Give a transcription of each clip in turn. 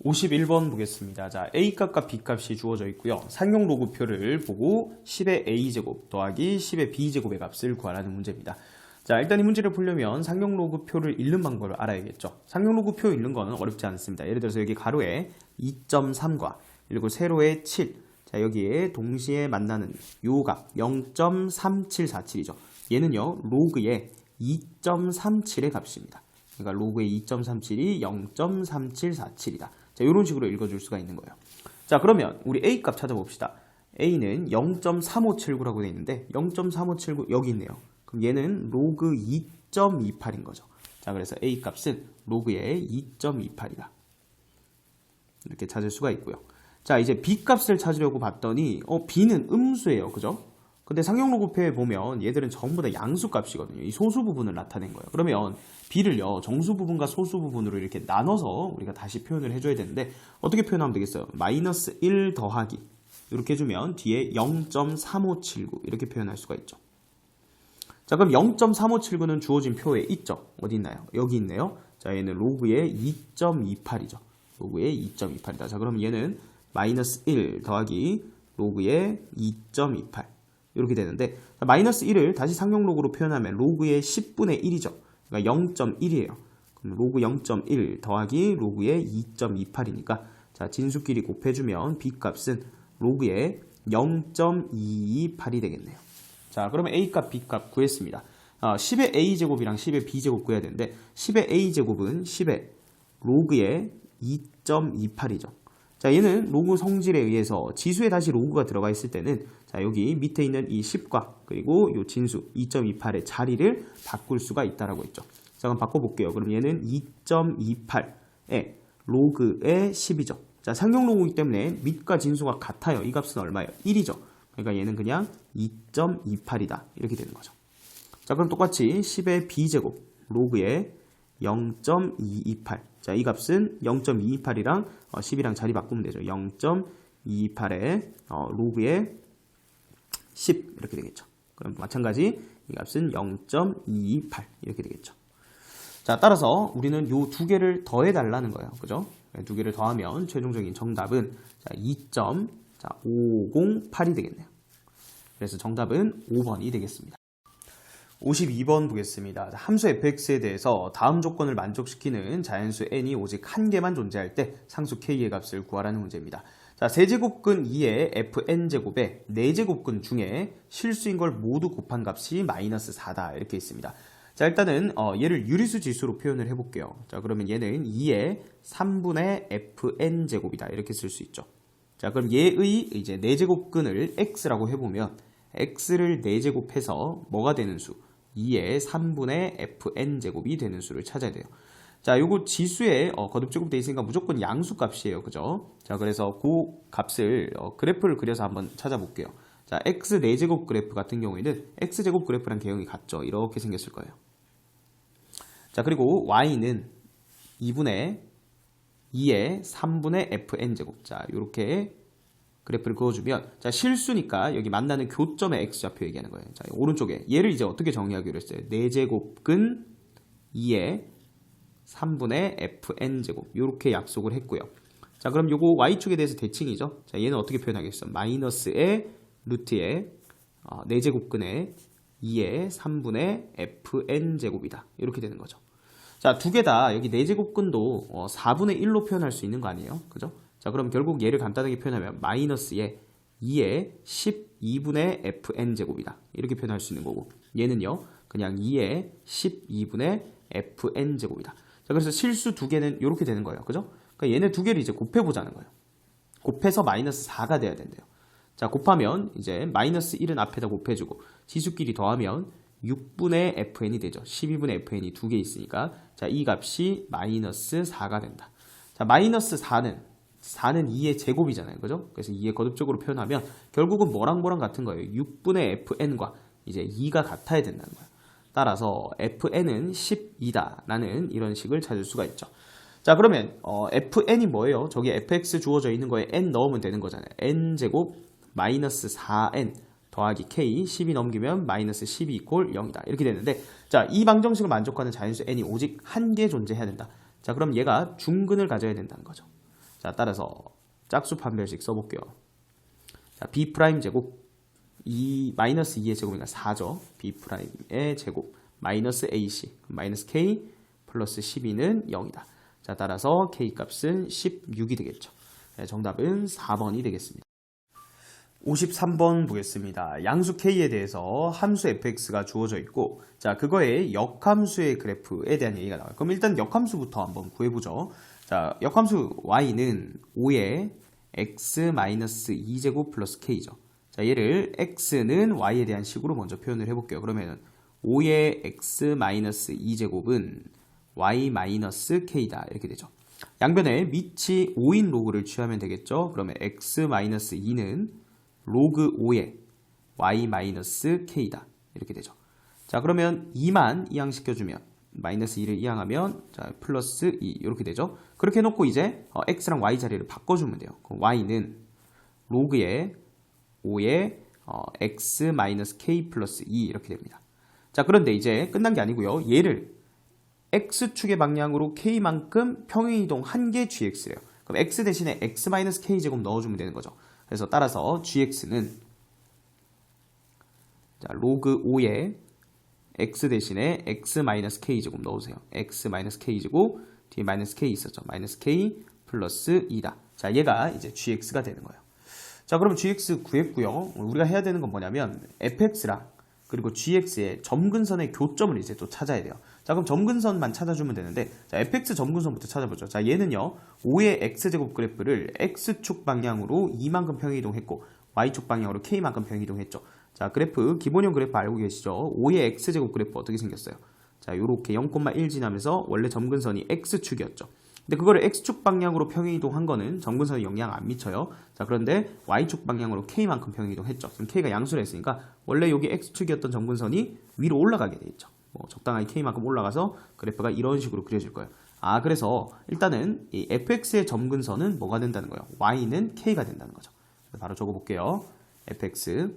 51번 보겠습니다. 자, A값과 B값이 주어져 있고요. 상용 로그표를 보고 10의 A제곱 더하기 10의 B제곱의 값을 구하라는 문제입니다. 자, 일단 이 문제를 풀려면 상용 로그표를 읽는 방법을 알아야겠죠. 상용 로그표 읽는 거는 어렵지 않습니다. 예를 들어서 여기 가로에 2.3과 그리고 세로에 7. 자, 여기에 동시에 만나는 요 값 0.3747이죠. 얘는요, 로그의 2.37의 값입니다. 그러니까 로그의 2.37이 0.3747이다. 자, 이런 식으로 읽어줄 수가 있는 거예요. 자, 그러면 우리 A 값 찾아봅시다. A는 0.3579라고 되어 있는데 0.3579 여기 있네요. 그럼 얘는 로그 2.28인 거죠. 자, 그래서 A 값은 로그의 2.28이다. 이렇게 찾을 수가 있고요. 자, 이제 B 값을 찾으려고 봤더니 B는 음수예요. 그죠? 근데 상용 로그표에 보면 얘들은 전부 다 양수 값이거든요. 이 소수 부분을 나타낸 거예요. 그러면 B를요, 정수 부분과 소수 부분으로 이렇게 나눠서 우리가 다시 표현을 해줘야 되는데 어떻게 표현하면 되겠어요? 마이너스 1 더하기 이렇게 해주면 뒤에 0.3579 이렇게 표현할 수가 있죠. 자, 그럼 0.3579는 주어진 표에 있죠? 어디 있나요? 여기 있네요. 자, 얘는 로그의 2.28이죠. 로그의 2.28이다. 자, 그럼 얘는 마이너스 1 더하기 로그의 2.28 이렇게 되는데, 마이너스 1을 다시 상용 로그로 표현하면 로그의 10분의 1이죠. 그러니까 0.1이에요. 그럼 로그 0.1 더하기 로그의 2.28이니까 자, 진수끼리 곱해주면 B 값은 로그의 0.228이 되겠네요. 자, 그러면 A 값, B 값 구했습니다. 10의 A제곱이랑 10의 B제곱 구해야 되는데 10의 A제곱은 10의 로그의 2.28이죠. 자, 얘는 로그 성질에 의해서 지수에 다시 로그가 들어가 있을 때는 자, 여기 밑에 있는 이 10과 그리고 이 진수 2.28의 자리를 바꿀 수가 있다라고 했죠. 자, 그럼 바꿔볼게요. 그럼 얘는 2.28에 로그의 10이죠. 자, 상용 로그이기 때문에 밑과 진수가 같아요. 이 값은 얼마예요? 1이죠. 그러니까 얘는 그냥 2.28이다. 이렇게 되는 거죠. 자, 그럼 똑같이 10의 B제곱 로그의 0.228. 자, 이 값은 0.228이랑 10이랑 자리 바꾸면 되죠. 0.228의 로그의 10 이렇게 되겠죠. 그럼 마찬가지 이 값은 0.228 이렇게 되겠죠. 자, 따라서 우리는 요 두 개를 더해 달라는 거예요. 그죠? 두 개를 더하면 최종적인 정답은 2.508이 되겠네요. 그래서 정답은 5번이 되겠습니다. 52번 보겠습니다. 함수 fx에 대해서 다음 조건을 만족시키는 자연수 n이 오직 한 개만 존재할 때 상수 k의 값을 구하라는 문제입니다. 자, 세제곱근 2의 fn제곱에 4제곱근 중에 실수인 걸 모두 곱한 값이 마이너스 4다. 이렇게 있습니다. 자, 일단은 얘를 유리수 지수로 표현을 해볼게요. 자, 그러면 얘는 2의 3분의 fn제곱이다. 이렇게 쓸 수 있죠. 자, 그럼 얘의 이제 4제곱근을 x라고 해보면 x를 4제곱해서 뭐가 되는 수? 2의 3분의 fn제곱이 되는 수를 찾아야 돼요. 자, 요거 지수에 거듭제곱되어 있으니까 무조건 양수 값이에요. 그죠? 자, 그래서 그 값을 그래프를 그려서 한번 찾아볼게요. 자, x 4제곱 그래프 같은 경우에는 x제곱 그래프랑 개형이 같죠. 이렇게 생겼을 거예요. 자, 그리고 y는 2분의 2의 3분의 fn제곱. 자, 요렇게 그래프를 그어주면, 자, 실수니까 여기 만나는 교점의 x좌표 얘기하는 거예요. 자, 오른쪽에 얘를 이제 어떻게 정의하기로 했어요? 4제곱근 2의 3분의 fn제곱 이렇게 약속을 했고요. 자, 그럼 요거 y축에 대해서 대칭이죠. 자, 얘는 어떻게 표현하겠어? 마이너스의 루트의 4제곱근의 2의 3분의 fn제곱이다. 이렇게 되는 거죠. 자, 두 개 다 여기 4제곱근도 4분의 1로 표현할 수 있는 거 아니에요? 그죠? 자, 그럼 결국 얘를 간단하게 표현하면 마이너스의 2의 12분의 fn제곱이다. 이렇게 표현할 수 있는 거고, 얘는요 그냥 2의 12분의 fn제곱이다. 자, 그래서 실수 두 개는 이렇게 되는 거예요. 그죠? 그러니까 얘네 두 개를 이제 곱해보자는 거예요. 곱해서 마이너스 4가 돼야 된대요. 자, 곱하면 이제 마이너스 1은 앞에다 곱해주고 지수끼리 더하면 6분의 fn이 되죠. 12분의 fn이 두 개 있으니까 자, 이 값이 마이너스 4가 된다. 자, 마이너스 4는 2의 제곱이잖아요. 그죠? 그래서 2의 거듭적으로 표현하면 결국은 뭐랑 같은 거예요. 6분의 fn과 이제 2가 같아야 된다는 거예요. 따라서 fn은 12다 라는 이런 식을 찾을 수가 있죠. 자, 그러면 fn이 뭐예요? 저기 fx 주어져 있는 거에 n 넣으면 되는 거잖아요. n제곱 마이너스 4n 더하기 k 10이 넘기면 마이너스 10이 이퀄 0이다. 이렇게 되는데, 자, 이 방정식을 만족하는 자연수 n이 오직 한 개 존재해야 된다. 자, 그럼 얘가 중근을 가져야 된다는 거죠. 자, 따라서 짝수 판별식 써볼게요. 자, b 프라임 제곱 마이너스 2의 제곱이니까 4죠. b 프라임의 제곱 마이너스 ac 마이너스 k 플러스 12는 0이다. 자, 따라서 k 값은 16이 되겠죠. 네, 정답은 4번이 되겠습니다. 53번 보겠습니다. 양수 k에 대해서 함수 fx가 주어져 있고, 자, 그거의 역함수의 그래프에 대한 얘기가 나와요. 그럼 일단 역함수부터 한번 구해보죠. 자, 역함수 y는 5의 x-2제곱 플러스 k죠. 자, 얘를 x는 y에 대한 식으로 먼저 표현을 해볼게요. 그러면 5의 x-2제곱은 y-k다. 이렇게 되죠. 양변에 밑이 5인 로그를 취하면 되겠죠. 그러면 x-2는 로그 5의 y-k다. 이렇게 되죠. 자, 그러면 2만 이항시켜주면 마이너스 2를 이항하면 자, 플러스 2 이렇게 되죠. 그렇게 해놓고 이제 x랑 y 자리를 바꿔주면 돼요. 그럼 y는 로그의 5의 x-k 플러스 2 이렇게 됩니다. 자, 그런데 이제 끝난 게 아니고요. 얘를 x축의 방향으로 k만큼 평행이동 한 개 gx래요. 그럼 x 대신에 x-k 제곱 넣어주면 되는 거죠. 그래서 따라서 gx는 자, 로그 5의 x 대신에 x-k 제곱 넣으세요. x-k 제곱 뒤에 마이너스 k 있었죠. 마이너스 k 플러스 2다. 자, 얘가 이제 gx가 되는 거예요. 자, 그럼 gx 구했고요. 우리가 해야 되는 건 뭐냐면 fx랑 그리고 gx의 점근선의 교점을 이제 또 찾아야 돼요. 자, 그럼 점근선만 찾아주면 되는데, 자, fx 점근선부터 찾아보죠. 자, 얘는요, 5의 x제곱 그래프를 x축 방향으로 2만큼 평행이동했고, y축 방향으로 k만큼 평행이동했죠. 자, 그래프, 기본형 그래프 알고 계시죠? 5의 x제곱 그래프 어떻게 생겼어요? 자, 요렇게 0,1 지나면서 원래 점근선이 x축이었죠. 근데 그거를 x축 방향으로 평행이동한 거는 점근선에 영향 안 미쳐요. 자, 그런데 y축 방향으로 k만큼 평행이동했죠. 그럼 k가 양수를 했으니까 원래 여기 x축이었던 점근선이 위로 올라가게 돼 있죠. 뭐 적당하게 k만큼 올라가서 그래프가 이런 식으로 그려질 거예요. 아, 그래서 일단은 이 fx의 점근선은 뭐가 된다는 거예요? y는 k가 된다는 거죠. 바로 적어볼게요. fx의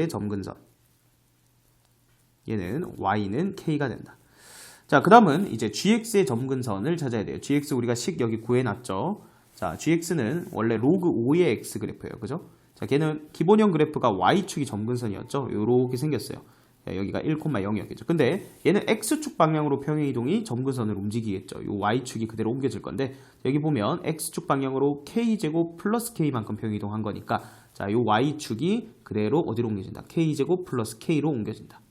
점근선 얘는 y는 k가 된다. 자, 그 다음은 이제 gx의 점근선을 찾아야 돼요. gx 우리가 식 여기 구해놨죠. 자, gx는 원래 로그 5의 x 그래프예요. 그죠? 자, 걔는 기본형 그래프가 y축이 점근선이었죠. 요렇게 생겼어요. 자, 여기가 1,0이었겠죠. 근데 얘는 x축 방향으로 평행이동이 점근선을 움직이겠죠. 요 y축이 그대로 옮겨질 건데, 여기 보면 x축 방향으로 k제곱 플러스 k만큼 평행이동한 거니까, 자, 요 y축이 그대로 어디로 옮겨진다? k제곱 플러스 k로 옮겨진다.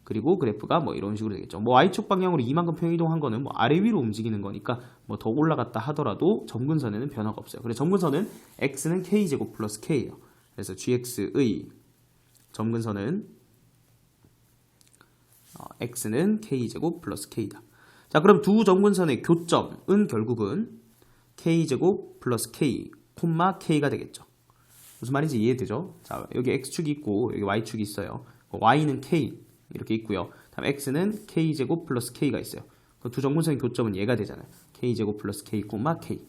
그리고 그래프가 뭐 이런 식으로 되겠죠. 뭐 y축 방향으로 이만큼 평행이동한 거는 뭐 아래 위로 움직이는 거니까 뭐 더 올라갔다 하더라도 점근선에는 변화가 없어요. 그래서 점근선은 x는 k제곱 플러스 k예요. 그래서 gx의 점근선은 x는 k제곱 플러스 k다. 자, 그럼 두 점근선의 교점은 결국은 k제곱 플러스 k, 콤마 k가 되겠죠. 무슨 말인지 이해되죠? 자, 여기 x축이 있고 여기 y축이 있어요. y는 k 이렇게 있고요. 다음 x는 k제곱 플러스 k가 있어요. 그 두 점근선의 교점은 얘가 되잖아요. k제곱 플러스 k, 콤마 k.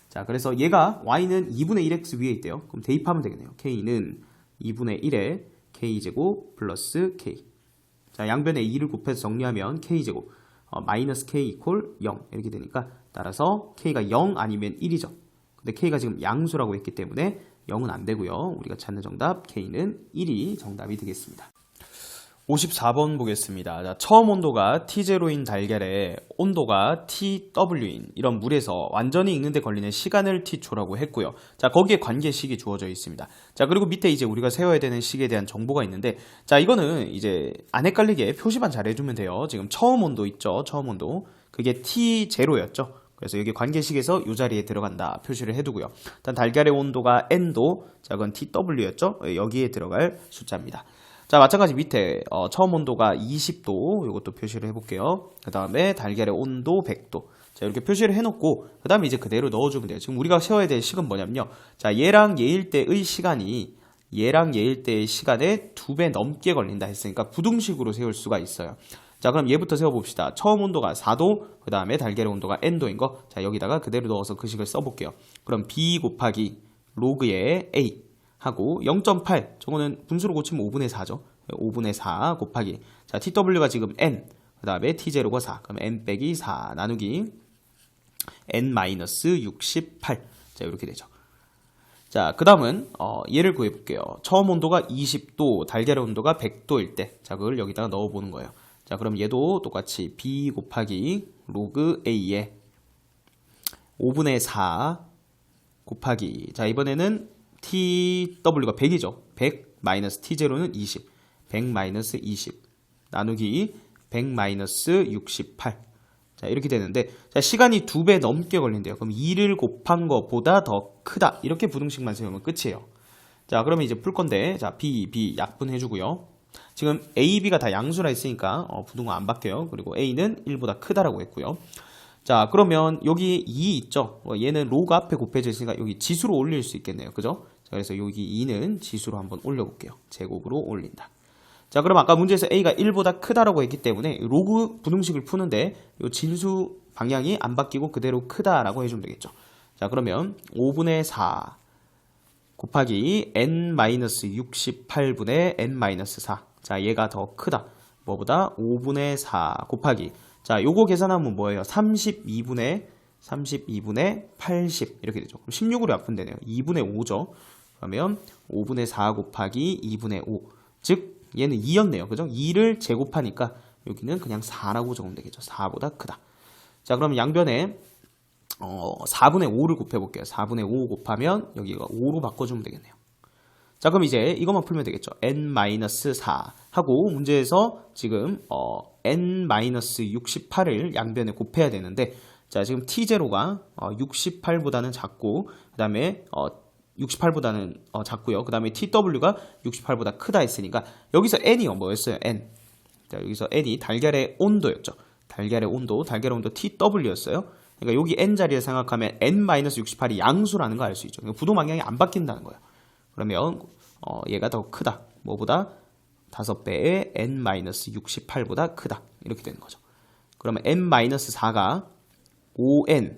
자, 그래서 얘가 y는 2분의 1x 위에 있대요. 그럼 대입하면 되겠네요. k는 2분의 1에 k제곱 플러스 k. 자, 양변에 2를 곱해서 정리하면 k제곱 마이너스 k 이퀄 0 이렇게 되니까 따라서 k가 0 아니면 1이죠. 근데 k가 지금 양수라고 했기 때문에 0은 안 되고요. 우리가 찾는 정답 k는 1이 정답이 되겠습니다. 54번 보겠습니다. 자, 처음 온도가 T0인 달걀에 온도가 TW인 이런 물에서 완전히 익는데 걸리는 시간을 T초라고 했고요. 자, 거기에 관계식이 주어져 있습니다. 자, 그리고 밑에 이제 우리가 세워야 되는 식에 대한 정보가 있는데, 자, 이거는 이제 안 헷갈리게 표시만 잘 해주면 돼요. 지금 처음 온도 있죠? 처음 온도. 그게 T0였죠? 그래서 여기 관계식에서 이 자리에 들어간다 표시를 해두고요. 일단 달걀의 온도가 N도, 자, 그건 TW였죠? 여기에 들어갈 숫자입니다. 자, 마찬가지 밑에 처음 온도가 20도 이것도 표시를 해볼게요. 그 다음에 달걀의 온도 100도. 자, 이렇게 표시를 해놓고 그 다음에 이제 그대로 넣어주면 돼요. 지금 우리가 세워야 될 식은 뭐냐면요. 자, 얘랑 얘일 때의 시간이 얘랑 얘일 때의 시간에 2배 넘게 걸린다 했으니까 부등식으로 세울 수가 있어요. 자, 그럼 얘부터 세워봅시다. 처음 온도가 4도, 그 다음에 달걀의 온도가 N도인 거. 자, 여기다가 그대로 넣어서 그 식을 써볼게요. 그럼 B 곱하기 로그의 A 하고 0.8, 저거는 분수로 고치면 5분의 4죠. 5분의 4 곱하기, 자, TW가 지금 N, 그 다음에 T0가 4, 그럼 N 빼기 4 나누기 n-68. 자, 이렇게 되죠. 자, 그 다음은 얘를 구해볼게요. 처음 온도가 20도, 달걀의 온도가 100도일 때, 자, 그걸 여기다가 넣어보는 거예요. 자, 그럼 얘도 똑같이 b 곱하기 로그 a에 5분의 4 곱하기, 자, 이번에는 TW가 100이죠. 100 마이너스 T0는 20. 100 마이너스 20 나누기 100 마이너스 68. 자, 이렇게 되는데, 자, 시간이 2배 넘게 걸린대요. 그럼 2를 곱한 것보다 더 크다. 이렇게 부등식만 세우면 끝이에요. 자, 그러면 이제 풀 건데, 자, B 약분해주고요. 지금 A, B가 다 양수라 했으니까 부등호 안 바뀌어요. 그리고 A는 1보다 크다라고 했고요. 자, 그러면 여기 2 있죠? 얘는 로그 앞에 곱해져 있으니까 여기 지수로 올릴 수 있겠네요. 그죠? 자, 그래서 여기 2는 지수로 한번 올려볼게요. 제곱으로 올린다. 자, 그럼 아까 문제에서 A가 1보다 크다라고 했기 때문에 로그 부등식을 푸는데 이 진수 방향이 안 바뀌고 그대로 크다라고 해주면 되겠죠. 자, 그러면 5분의 4 곱하기 n-68분의 n-4. 자, 얘가 더 크다. 뭐보다? 5분의 4 곱하기. 자, 요거 계산하면 뭐예요? 32분의 80 이렇게 되죠. 그럼 16으로 약분되네요. 2분의 5죠. 그러면 5분의 4 곱하기 2분의 5. 즉 얘는 2였네요. 그죠? 2를 제곱하니까 여기는 그냥 4라고 적으면 되겠죠. 4보다 크다. 자, 그럼 양변에 4분의 5를 곱해볼게요. 4분의 5 곱하면 여기가 5로 바꿔주면 되겠네요. 자, 그럼 이제 이것만 풀면 되겠죠. n-4 하고 문제에서 지금 n-68을 양변에 곱해야 되는데, 자, 지금 t0가 68보다는 작고, 그 다음에 68보다는 작고요. 그 다음에 tw가 68보다 크다 했으니까 여기서 n이요 뭐였어요? n. 자, 여기서 n이 달걀의 온도였죠. 달걀의 온도 tw였어요. 그러니까 여기 n 자리에 생각하면 n-68이 양수라는 거 알 수 있죠. 그러니까 부동 방향이 안 바뀐다는 거예요. 그러면 얘가 더 크다. 뭐보다? 5배의 n-68보다 크다. 이렇게 되는 거죠. 그러면 n-4가 5n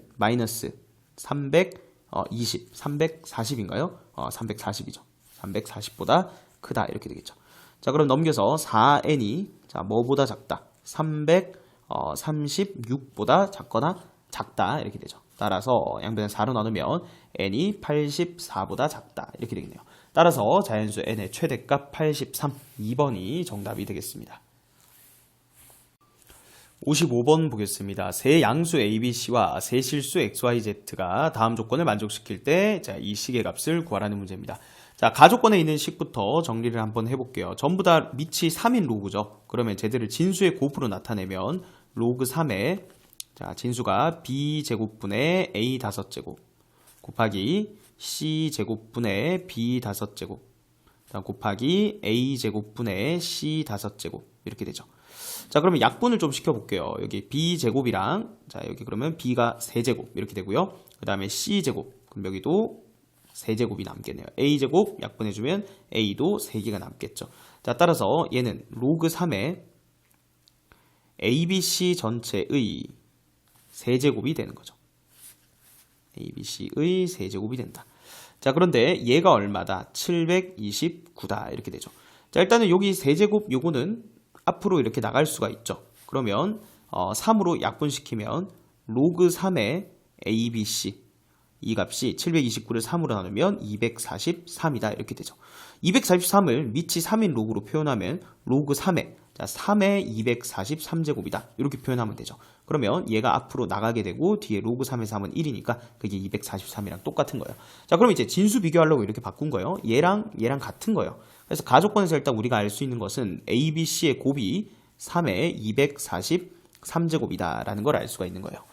340인가요? 340이죠. 340보다 크다. 이렇게 되겠죠. 자, 그럼 넘겨서 4n이 자, 뭐보다 작다? 336보다 작거나 작다. 이렇게 되죠. 따라서 양변을 4로 나누면 n이 84보다 작다. 이렇게 되겠네요. 따라서 자연수 n의 최대값 83. 2번이 정답이 되겠습니다. 55번 보겠습니다. 세 양수 ABC와 세 실수 XYZ가 다음 조건을 만족시킬 때 이 식의 값을 구하라는 문제입니다. 자, 가조건에 있는 식부터 정리를 한번 해볼게요. 전부 다 밑이 3인 로그죠. 그러면 쟤들을 진수의 곱으로 나타내면 로그 3에 자, 진수가 b제곱분의 a 5제곱 곱하기 c제곱분의 b 5제곱 곱하기 a제곱분의 c 5제곱 이렇게 되죠. 자, 그러면 약분을 좀 시켜볼게요. 여기 b제곱이랑 자, 여기 그러면 b가 3제곱 이렇게 되고요. 그 다음에 c제곱 그럼 여기도 3제곱이 남겠네요. a제곱 약분해주면 a도 3개가 남겠죠. 자, 따라서 얘는 로그 3에 abc 전체의 세제곱이 되는 거죠. ABC의 세제곱이 된다. 자, 그런데 얘가 얼마다? 729다. 이렇게 되죠. 자, 일단은 여기 세제곱 요거는 앞으로 이렇게 나갈 수가 있죠. 그러면 3으로 약분시키면 로그 3의 ABC 이 값이 729를 3으로 나누면 243이다. 이렇게 되죠. 243을 밑이 3인 로그로 표현하면 로그 3의 자, 3의 243제곱이다. 이렇게 표현하면 되죠. 그러면 얘가 앞으로 나가게 되고 뒤에 로그 3의 3은 1이니까 그게 243이랑 똑같은 거예요. 자, 그럼 이제 진수 비교하려고 이렇게 바꾼 거예요. 얘랑 같은 거예요. 그래서 가조건에서 일단 우리가 알 수 있는 것은 ABC의 곱이 3의 243제곱이다 라는 걸 알 수가 있는 거예요.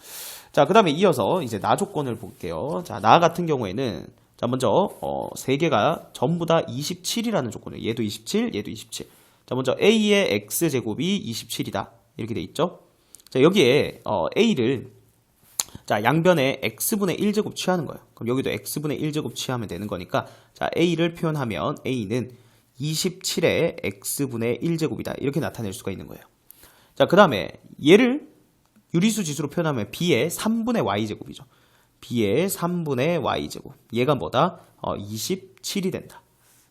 자, 그 다음에 이어서 이제 나 조건을 볼게요. 자, 나 같은 경우에는 자, 먼저 세 개가 전부 다 27이라는 조건이에요. 얘도 27, 얘도 27. 자, 먼저 A의 X제곱이 27이다. 이렇게 돼 있죠. 자, 여기에 A를 자, 양변에 X분의 1제곱 취하는 거예요. 그럼 여기도 X분의 1제곱 취하면 되는 거니까 자, A를 표현하면 A는 27의 X분의 1제곱이다. 이렇게 나타낼 수가 있는 거예요. 자, 그 다음에 얘를 유리수 지수로 표현하면 B의 3분의 Y제곱이죠. B의 3분의 Y제곱. 얘가 뭐다? 27이 된다.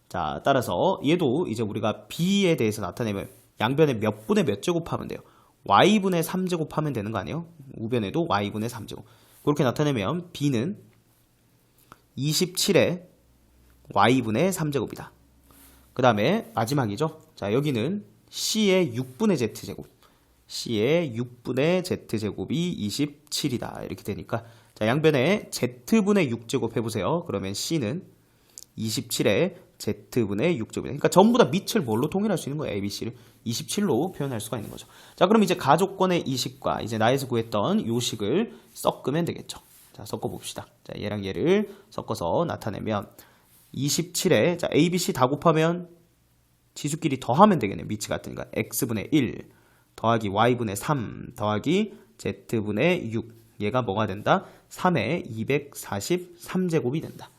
자, 따라서 얘도 이제 우리가 B에 대해서 나타내면 양변에 몇 분의 몇 제곱하면 돼요? Y분의 3제곱하면 되는 거 아니에요? 우변에도 Y분의 3제곱. 그렇게 나타내면 b는 27의 y분의 3제곱이다. 그 다음에 마지막이죠. 자, 여기는 c의 6분의 z제곱. c의 6분의 z제곱이 27이다. 이렇게 되니까 자, 양변에 z분의 6제곱 해보세요. 그러면 c는 27의 z분의 6제곱이다. 그러니까 전부 다 밑을 뭘로 통일할 수 있는 거예요? ABC를 27로 표현할 수가 있는 거죠. 자, 그럼 이제 가조건의 이 식과 이제 나에서 구했던 요 식을 섞으면 되겠죠. 자, 섞어봅시다. 자, 얘랑 얘를 섞어서 나타내면 27에 자, ABC 다 곱하면 지수끼리 더하면 되겠네요. 밑이 같으니까 x분의 1 더하기 y분의 3 더하기 z분의 6 얘가 뭐가 된다? 3의 243제곱이 된다.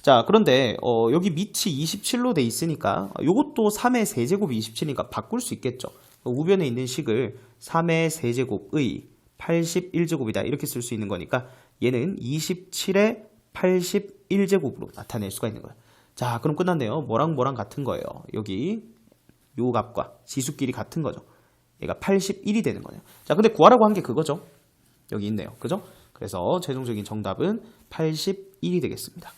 자, 그런데 여기 밑이 27로 돼 있으니까 이것도 3의 세제곱이 27이니까 바꿀 수 있겠죠. 우변에 있는 식을 3의 세제곱의 81제곱이다 이렇게 쓸 수 있는 거니까 얘는 27의 81제곱으로 나타낼 수가 있는 거예요. 자, 그럼 끝났네요. 뭐랑 뭐랑 같은 거예요. 여기 요 값과 지수끼리 같은 거죠. 얘가 81이 되는 거예요. 자, 근데 구하라고 한 게 그거죠. 여기 있네요. 그죠? 그래서 최종적인 정답은 81이 되겠습니다.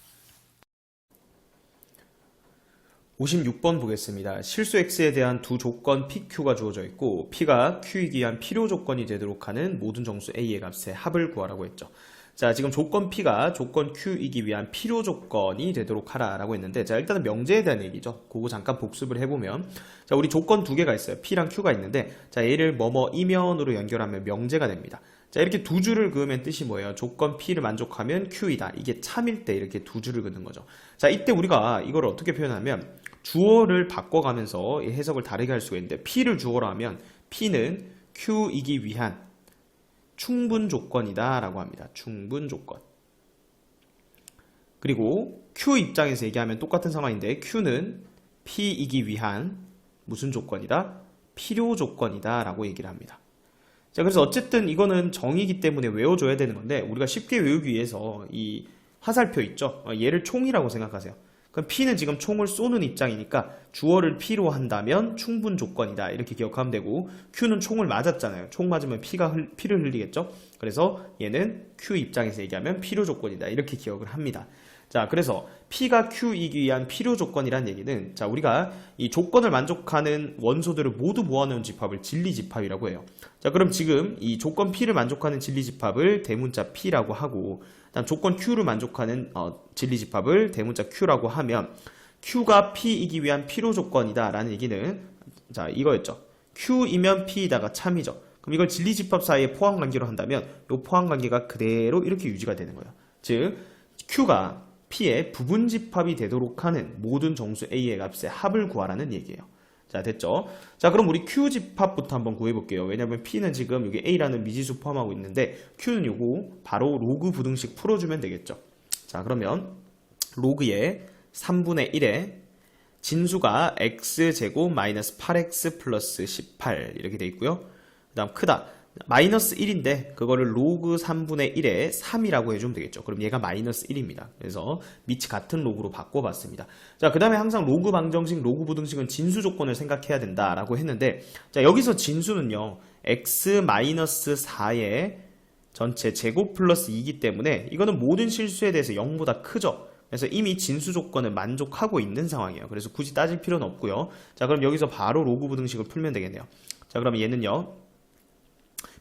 56번 보겠습니다. 실수 x에 대한 두 조건 pq가 주어져 있고 p가 q이기 위한 필요 조건이 되도록 하는 모든 정수 a의 값의 합을 구하라고 했죠. 자, 지금 조건 p가 조건 q이기 위한 필요 조건이 되도록 하라라고 했는데, 자, 일단은 명제에 대한 얘기죠. 그거 잠깐 복습을 해보면, 자, 우리 조건 두 개가 있어요. p랑 q가 있는데, 자, 얘를 뭐뭐 이면으로 연결하면 명제가 됩니다. 자, 이렇게 두 줄을 그으면 뜻이 뭐예요? 조건 p를 만족하면 q이다. 이게 참일 때 이렇게 두 줄을 그는 거죠. 자, 이때 우리가 이걸 어떻게 표현하면 주어를 바꿔가면서 해석을 다르게 할 수가 있는데, p를 주어로 하면 p는 q이기 위한 충분 조건이다 라고 합니다. 충분 조건. 그리고 q 입장에서 얘기하면 똑같은 상황인데 q는 p이기 위한 무슨 조건이다? 필요 조건이다 라고 얘기를 합니다. 자, 그래서 어쨌든 이거는 정의이기 때문에 외워줘야 되는 건데, 우리가 쉽게 외우기 위해서 이 화살표 있죠? 얘를 총이라고 생각하세요. 그럼 P는 지금 총을 쏘는 입장이니까 주어를 P로 한다면 충분 조건이다 이렇게 기억하면 되고, Q는 총을 맞았잖아요. 총 맞으면 피를 흘리겠죠. 그래서 얘는 Q 입장에서 얘기하면 필요 조건이다 이렇게 기억을 합니다. 자, 그래서 P가 Q이기 위한 필요 조건이란 얘기는, 자, 우리가 이 조건을 만족하는 원소들을 모두 모아놓은 집합을 진리집합이라고 해요. 자, 그럼 지금 이 조건 P를 만족하는 진리집합을 대문자 P라고 하고, 다음 조건 Q를 만족하는 진리집합을 대문자 Q라고 하면, Q가 P이기 위한 필요 조건이다 라는 얘기는, 자, 이거였죠. Q이면 P이다가 참이죠. 그럼 이걸 진리집합 사이에 포함관계로 한다면 이 포함관계가 그대로 이렇게 유지가 되는 거예요. 즉 Q가 P의 부분집합이 되도록 하는 모든 정수 A의 값의 합을 구하라는 얘기예요. 자, 됐죠? 자, 그럼 우리 Q집합부터 한번 구해볼게요. 왜냐면 P는 지금 여기 A라는 미지수 포함하고 있는데, Q는 요거 바로 로그 부등식 풀어주면 되겠죠. 자, 그러면 로그의 3분의 1에 진수가 x제곱 마이너스 8x 플러스 18 이렇게 돼 있고요. 그 다음 크다. 마이너스 1인데 그거를 로그 3분의 1에 3이라고 해주면 되겠죠. 그럼 얘가 마이너스 1입니다. 그래서 밑이 같은 로그로 바꿔봤습니다. 자, 그 다음에 항상 로그 방정식, 로그 부등식은 진수 조건을 생각해야 된다라고 했는데, 자, 여기서 진수는요 x 마이너스 4의 전체 제곱 플러스 2이기 때문에 이거는 모든 실수에 대해서 0보다 크죠. 그래서 이미 진수 조건을 만족하고 있는 상황이에요. 그래서 굳이 따질 필요는 없고요. 자, 그럼 여기서 바로 로그 부등식을 풀면 되겠네요. 자, 그럼 얘는요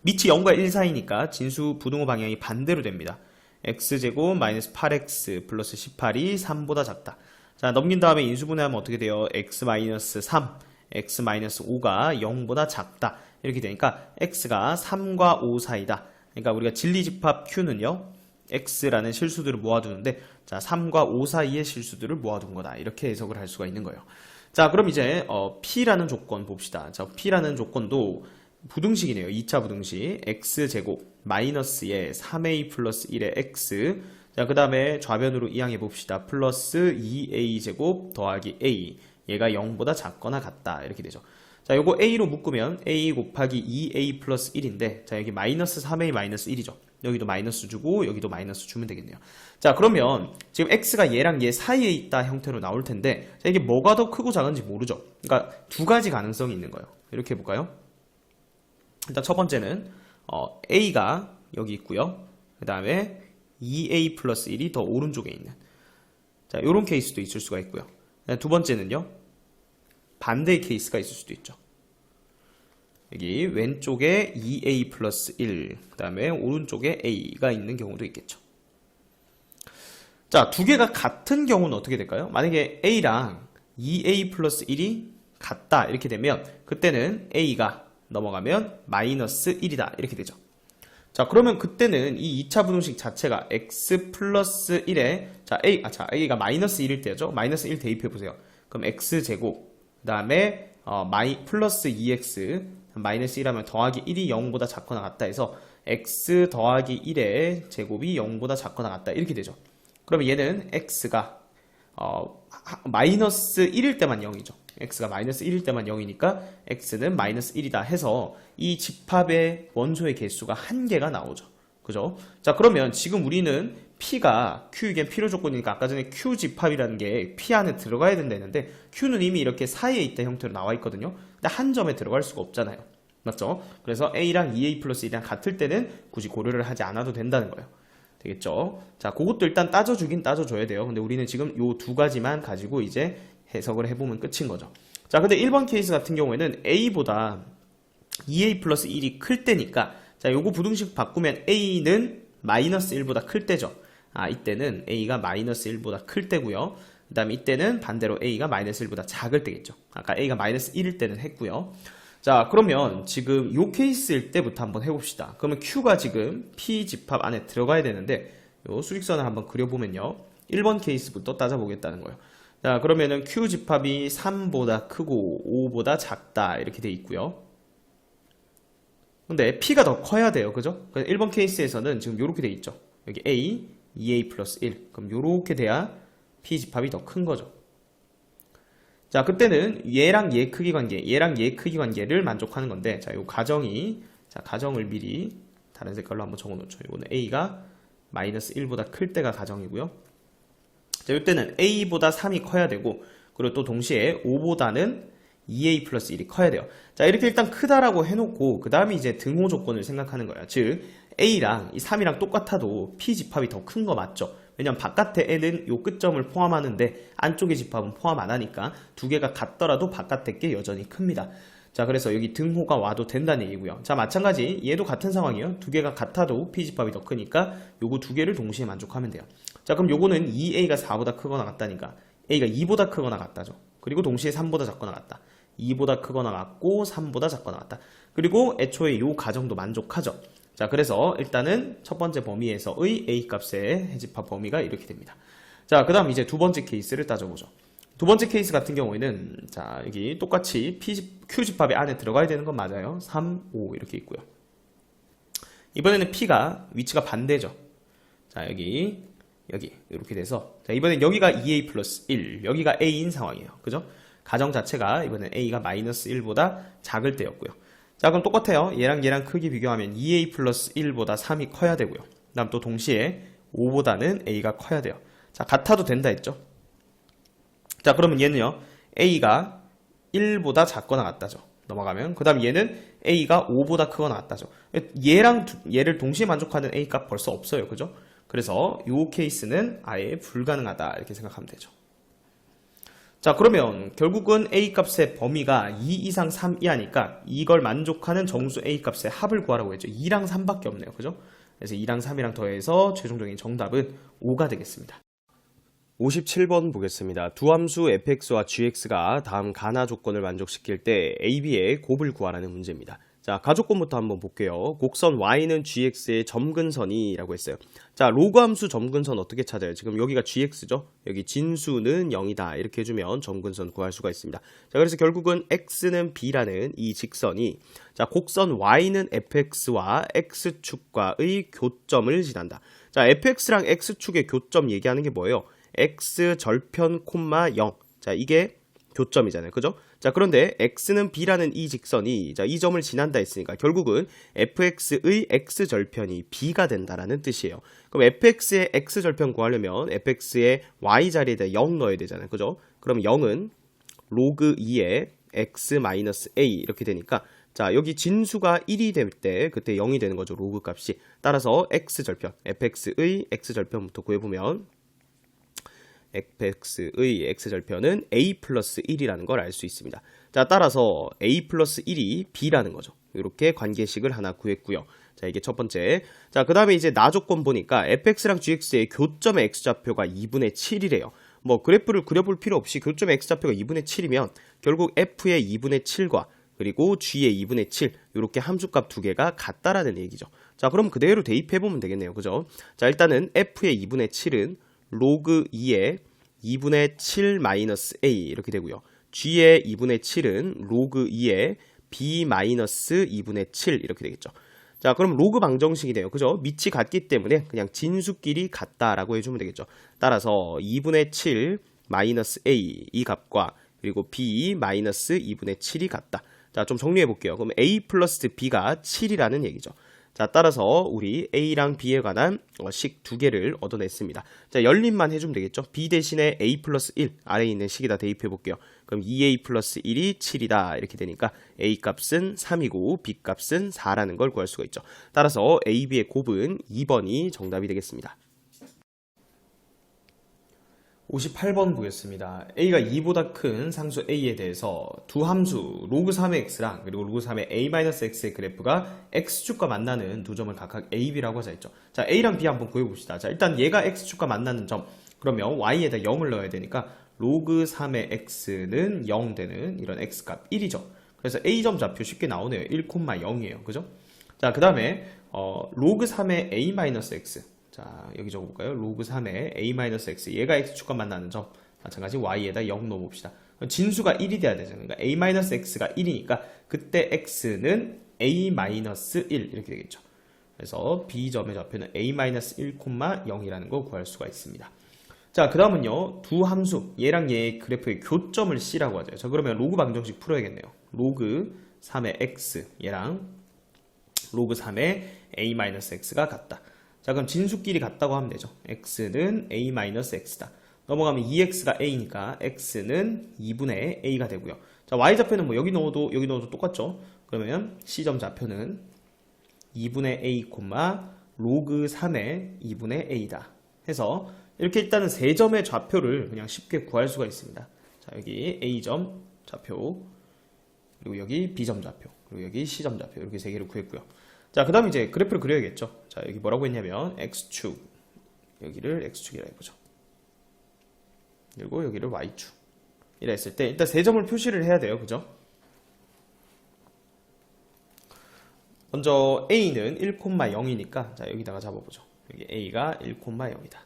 밑이 0과 1 사이니까 진수 부등호 방향이 반대로 됩니다. x제곱 마이너스 8x 플러스 18이 3보다 작다. 자, 넘긴 다음에 인수분해하면 어떻게 돼요? x 마이너스 3, x 마이너스 5가 0보다 작다. 이렇게 되니까 x가 3과 5 사이다. 그러니까 우리가 진리집합 q는요 x라는 실수들을 모아두는데, 자, 3과 5 사이의 실수들을 모아둔 거다. 이렇게 해석을 할 수가 있는 거예요. 자, 그럼 이제 p라는 조건 봅시다. 자, p라는 조건도 부등식이네요. 2차 부등식 x제곱 마이너스의 3a 플러스 1의 x, 자, 그 다음에 좌변으로 이항해 봅시다. 플러스 2a제곱 더하기 a, 얘가 0보다 작거나 같다 이렇게 되죠. 자, 요거 a로 묶으면 a 곱하기 2a 플러스 1인데, 자, 여기 마이너스 3a 마이너스 1이죠. 여기도 마이너스 주고 여기도 마이너스 주면 되겠네요. 자, 그러면 지금 x가 얘랑 얘 사이에 있다 형태로 나올 텐데, 자, 이게 뭐가 더 크고 작은지 모르죠. 그러니까 두 가지 가능성이 있는 거예요. 이렇게 해볼까요? 일단 첫 번째는 a가 여기 있고요. 그 다음에 2a 플러스 1이 더 오른쪽에 있는, 자, 요런 케이스도 있을 수가 있고요. 두 번째는요, 반대의 케이스가 있을 수도 있죠. 여기 왼쪽에 2a 플러스 1, 그 다음에 오른쪽에 a가 있는 경우도 있겠죠. 자, 두 개가 같은 경우는 어떻게 될까요? 만약에 a랑 2a 플러스 1이 같다 이렇게 되면 그때는 a가 넘어가면 마이너스 1이다 이렇게 되죠. 자, 그러면 그때는 이 2차 부등식 자체가 x 플러스 1에 a가 마이너스 1일 때죠. 마이너스 1 대입해 보세요. 그럼 x제곱, 그 다음에 플러스 2x, 마이너스 1하면 더하기 1이 0보다 작거나 같다 해서 x 더하기 1의 제곱이 0보다 작거나 같다 이렇게 되죠. 그러면 얘는 x가 마이너스 1일 때만 0이죠. x가 마이너스 1일 때만 0이니까 x는 마이너스 1이다 해서 이 집합의 원소의 개수가 1개가 나오죠. 그죠? 자, 그러면 지금 우리는 p가 q에겐 필요 조건이니까 아까 전에 q 집합이라는 게 p 안에 들어가야 된다 했는데 q는 이미 이렇게 사이에 있다 형태로 나와 있거든요. 근데 한 점에 들어갈 수가 없잖아요. 맞죠? 그래서 a랑 2a 플러스 1이랑 같을 때는 굳이 고려를 하지 않아도 된다는 거예요. 되겠죠? 자, 그것도 일단 따져주긴 따져줘야 돼요. 근데 우리는 지금 요 두 가지만 가지고 이제 해석을 해보면 끝인 거죠. 자, 근데 1번 케이스 같은 경우에는 a보다 2a 플러스 1이 클 때니까, 자, 요거 부등식 바꾸면 a는 마이너스 1보다 클 때죠. 이때는 a가 마이너스 1보다 클 때고요. 그 다음에 이때는 반대로 a가 마이너스 1보다 작을 때겠죠. 아까 a가 마이너스 1일 때는 했고요. 자, 그러면 지금 요 케이스일 때부터 한번 해봅시다. 그러면 q가 지금 p 집합 안에 들어가야 되는데 요 수직선을 한번 그려보면요, 1번 케이스부터 따져보겠다는 거예요. 자, 그러면은 q 집합이 3보다 크고 5보다 작다 이렇게 돼 있고요. 근데 p가 더 커야 돼요. 그죠? 1번 케이스에서는 지금 요렇게 돼 있죠. 여기 a, 2a 플러스 1. 그럼 요렇게 돼야 p 집합이 더 큰 거죠. 자, 그때는 얘랑 얘 크기 관계, 얘랑 얘 크기 관계를 만족하는 건데, 자, 요 가정이, 자, 가정을 미리 다른 색깔로 한번 적어 놓죠. 이거는 a가 마이너스 1보다 클 때가 가정이고요. 자, 이때는 a보다 3이 커야 되고, 그리고 또 동시에 5보다는 2a 플러스 1이 커야 돼요. 자, 이렇게 일단 크다라고 해놓고 그 다음에 이제 등호 조건을 생각하는 거예요. 즉 a랑 이 3이랑 똑같아도 p 집합이 더 큰 거 맞죠? 왜냐면 바깥에 n은 요 끝점을 포함하는데 안쪽의 집합은 포함 안 하니까 두 개가 같더라도 바깥에 게 여전히 큽니다. 자, 그래서 여기 등호가 와도 된다는 얘기고요. 자, 마찬가지 얘도 같은 상황이에요. 두 개가 같아도 p 집합이 더 크니까 요거 두 개를 동시에 만족하면 돼요. 자, 그럼 요거는 2a가 4보다 크거나 같다니까 a가 2보다 크거나 같다죠. 그리고 동시에 3보다 작거나 같다. 2보다 크거나 같고 3보다 작거나 같다. 그리고 애초에 요 가정도 만족하죠. 자, 그래서 일단은 첫 번째 범위에서의 a 값의 해집합 범위가 이렇게 됩니다. 자, 그 다음 이제 두 번째 케이스를 따져보죠. 두 번째 케이스 같은 경우에는, 자, 여기 똑같이 q 집합의 안에 들어가야 되는 건 맞아요. 3, 5 이렇게 있고요. 이번에는 p가 위치가 반대죠. 자, 여기 이렇게 돼서, 자, 이번엔 여기가 2a 플러스 1, 여기가 a인 상황이에요. 그죠? 가정 자체가 이번엔 a가 마이너스 1보다 작을 때였고요. 자, 그럼 똑같아요. 얘랑 크기 비교하면 2a 플러스 1보다 3이 커야 되고요. 그 다음 또 동시에 5보다는 a가 커야 돼요. 자, 같아도 된다 했죠. 자, 그러면 얘는요, a가 1보다 작거나 같다죠. 넘어가면. 그 다음 얘는 a가 5보다 크거나 같다죠. 얘랑 얘를 동시에 만족하는 a 값 벌써 없어요. 그죠? 그래서 이 케이스는 아예 불가능하다 이렇게 생각하면 되죠. 자, 그러면 결국은 a 값의 범위가 2 이상 3 이하니까 이걸 만족하는 정수 a 값의 합을 구하라고 했죠. 2랑 3밖에 없네요. 그죠? 그래서 2랑 3이랑 더해서 최종적인 정답은 5가 되겠습니다. 57번 보겠습니다. 두 함수 fx와 gx가 다음 가나 조건을 만족시킬 때 ab의 곱을 구하라는 문제입니다. 자, 가조건부터 한번 볼게요. 곡선 y는 gx의 점근선이 라고 했어요. 자, 로그 함수 점근선 어떻게 찾아요? 지금 여기가 gx죠? 여기 진수는 0이다 이렇게 해주면 점근선 구할 수가 있습니다. 자, 그래서 결국은 x는 b라는 이 직선이, 자, 곡선 y는 fx와 x축과의 교점을 지난다. 자, fx랑 x축의 교점 얘기하는 게 뭐예요? x 절편 콤마 0. 자, 이게 교점이잖아요. 그죠? 자, 그런데 x는 b라는 이 직선이, 자, 이 점을 지난다 했으니까 결국은 fx의 x절편이 b가 된다라는 뜻이에요. 그럼 fx의 x절편 구하려면 fx의 y 자리에다 0 넣어야 되잖아요. 그죠? 그럼 0은 로그 2의 x-a 이렇게 되니까 자, 여기 진수가 1이 될 때 그때 0이 되는 거죠. 로그 값이. 따라서 x절편, fx의 x절편부터 구해보면 fx의 x절편은 a 플러스 1이라는 걸 알 수 있습니다. 자, 따라서 a 플러스 1이 b라는 거죠. 이렇게 관계식을 하나 구했고요. 자, 이게 첫 번째. 자, 그 다음에 이제 나 조건 보니까 fx랑 gx의 교점의 x좌표가 2분의 7이래요. 뭐 그래프를 그려볼 필요 없이 교점의 x좌표가 2분의 7이면 결국 f의 2분의 7과 그리고 g의 2분의 7 이렇게 함수값 두 개가 같다라는 얘기죠. 자, 그럼 그대로 대입해보면 되겠네요. 그죠? 자, 일단은 f의 2분의 7은 로그 2의 2분의 7 마이너스 a 이렇게 되고요. g의 2분의 7은 로그 2의 b 마이너스 2분의 7 이렇게 되겠죠. 자, 그럼 로그 방정식이네요. 그죠? 밑이 같기 때문에 그냥 진수끼리 같다라고 해주면 되겠죠. 따라서 2분의 7 마이너스 a 이 값과 그리고 b 마이너스 2분의 7이 같다. 자, 좀 정리해 볼게요. 그럼 a 플러스 b가 7이라는 얘기죠. 자, 따라서 우리 a랑 b에 관한 식 두 개를 얻어냈습니다. 자, 열림만 해주면 되겠죠. b 대신에 a 플러스 1 아래에 있는 식에다 대입해 볼게요. 그럼 2a 플러스 1이 7이다 이렇게 되니까 a 값은 3이고 b 값은 4라는 걸 구할 수가 있죠. 따라서 a, b의 곱은 2번이 정답이 되겠습니다. 58번 보겠습니다. a가 2보다 큰 상수 a에 대해서 두 함수 로그 3의 x랑 그리고 로그 3의 a-x의 그래프가 x축과 만나는 두 점을 각각 a, b라고 하자 했죠. 자, a랑 b 한번 구해봅시다. 자, 일단 얘가 x축과 만나는 점, 그러면 y에다 0을 넣어야 되니까 로그 3의 x는 0 되는 이런 x값 1이죠. 그래서 a점 좌표 쉽게 나오네요. 1,0이에요. 그죠? 자, 그 다음에 로그 3의 a-x. 자, 여기 적어볼까요? 로그 3의 a-x, 얘가 x축과 만나는 점, 마찬가지 y에다 0 넣어봅시다. 진수가 1이 돼야 되죠. 그러니까 a-x가 1이니까 그때 x는 a-1 이렇게 되겠죠. 그래서 b점의 좌표는 a-1,0이라는 거 구할 수가 있습니다. 자, 그 다음은요, 두 함수, 얘랑 얘의 그래프의 교점을 c라고 하죠. 자, 그러면 로그 방정식 풀어야겠네요. 로그 3의 x, 얘랑 로그 3의 a-x가 같다. 자, 그럼 진수끼리 같다고 하면 되죠. x는 a-x다. 넘어가면 2x가 a니까 x는 2분의 a가 되고요. 자, y좌표는 뭐 여기 넣어도 똑같죠. 그러면 c점 좌표는 2분의 a, 로그 3의 2분의 a다. 해서 이렇게 일단은 세 점의 좌표를 그냥 쉽게 구할 수가 있습니다. 자, 여기 a점 좌표, 그리고 여기 b점 좌표, 그리고 여기 c점 좌표 이렇게 세 개를 구했고요. 자, 그 다음 이제 그래프를 그려야겠죠. 자, 여기 뭐라고 했냐면 x축, 여기를 x축이라 해보죠. 그리고 여기를 y축 이라 했을 때 일단 세 점을 표시를 해야 돼요. 그죠? 먼저 a는 1,0이니까 자, 여기다가 잡아보죠. 여기 a가 1,0이다.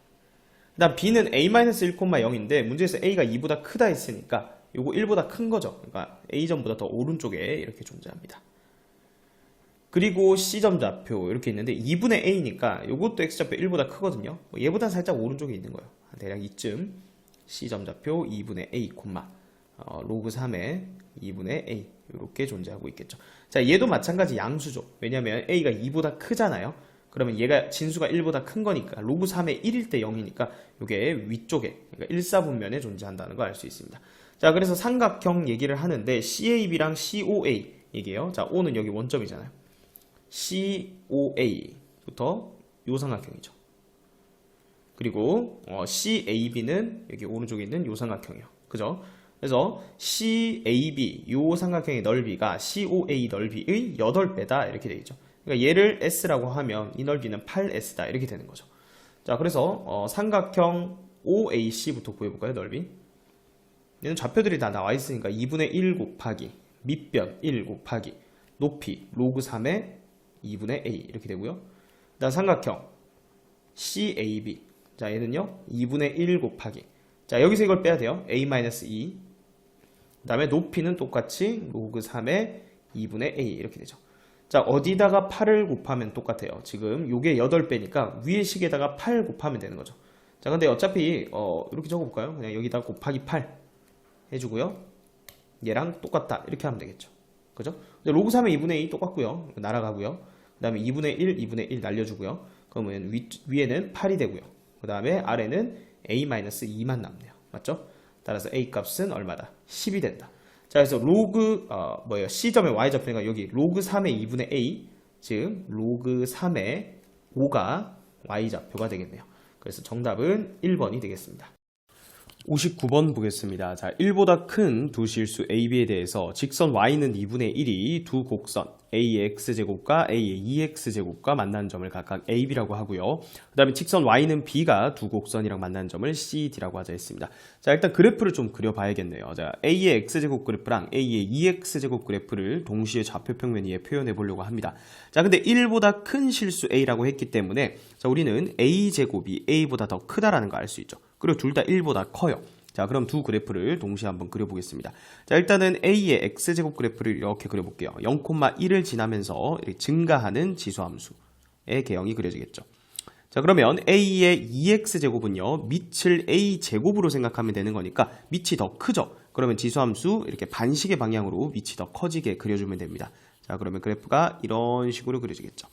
그 다음 b는 a-1,0인데 문제에서 a가 2보다 크다 했으니까 요거 1보다 큰 거죠. 그러니까 a점보다 더 오른쪽에 이렇게 존재합니다. 그리고 c점 좌표 이렇게 있는데 2분의 a니까 요것도 x좌표 1보다 크거든요. 얘보다 살짝 오른쪽에 있는 거예요. 대략 이쯤 c점 좌표 2분의 a, 로그 3의 2분의 a 이렇게 존재하고 있겠죠. 자, 얘도 마찬가지 양수죠. 왜냐면 a가 2보다 크잖아요. 그러면 얘가 진수가 1보다 큰 거니까 로그 3의 1일 때 0이니까 이게 위쪽에, 그러니까 1사분면에 존재한다는 걸 알 수 있습니다. 자, 그래서 삼각형 얘기를 하는데 CAB랑 COA 얘기해요. 자, O는 여기 원점이잖아요. COA부터 요 삼각형이죠. 그리고 CAB는 여기 오른쪽에 있는 요 삼각형이요. 그죠? 그래서 CAB 요 삼각형의 넓이가 COA 넓이의 8배다 이렇게 되겠죠. 그러니까 얘를 S라고 하면 이 넓이는 8S다 이렇게 되는 거죠. 자, 그래서 삼각형 OAC부터 구해볼까요? 넓이. 얘는 좌표들이 다 나와 있으니까 2분의 1 곱하기 밑변 1 곱하기 높이 로그 3의 2분의 a 이렇게 되고요. 그다음 삼각형 CAB. 자, 얘는요 2분의 1 곱하기, 자, 여기서 이걸 빼야 돼요. a-2. 그 다음에 높이는 똑같이 로그 3의 2분의 a 이렇게 되죠. 자, 어디다가 8을 곱하면 똑같아요. 지금 요게 8배니까 위에 식에다가 8 곱하면 되는 거죠. 자, 근데 어차피 이렇게 적어볼까요? 그냥 여기다 곱하기 8 해주고요. 얘랑 똑같다 이렇게 하면 되겠죠. 그죠? 로그 3의 2분의 2 똑같고요. 날아가고요. 그 다음에 2분의 1, 2분의 1 날려주고요. 그러면 위에는 8이 되고요. 그 다음에 아래는 a-2만 남네요. 맞죠? 따라서 a 값은 얼마다? 10이 된다. 자, 그래서 로그 C점의 Y좌표가 여기 로그 3의 2분의 A, 즉 로그 3의 5가 Y좌표가 되겠네요. 그래서 정답은 1번이 되겠습니다. 59번 보겠습니다. 자, 1보다 큰 두 실수 A, B에 대해서 직선 Y는 2분의 1이 두 곡선 A의 X제곱과 A의 2X제곱과 만난 점을 각각 A, B라고 하고요. 그 다음에 직선 Y는 B가 두 곡선이랑 만난 점을 C, D라고 하자 했습니다. 자, 일단 그래프를 좀 그려봐야겠네요. 자, A의 X제곱 그래프랑 A의 2X제곱 그래프를 동시에 좌표평면 위에 표현해 보려고 합니다. 자, 근데 1보다 큰 실수 A라고 했기 때문에 자, 우리는 A제곱이 A보다 더 크다라는 거 알 수 있죠. 그리고 둘 다 1보다 커요. 자, 그럼 두 그래프를 동시에 한번 그려보겠습니다. 자, 일단은 A의 X제곱 그래프를 이렇게 그려볼게요. 0,1을 지나면서 이렇게 증가하는 지수함수의 개형이 그려지겠죠. 자, 그러면 A의 2X제곱은요, 밑을 A제곱으로 생각하면 되는 거니까 밑이 더 크죠? 그러면 지수함수 이렇게 반식의 방향으로 밑이 더 커지게 그려주면 됩니다. 자, 그러면 그래프가 이런 식으로 그려지겠죠.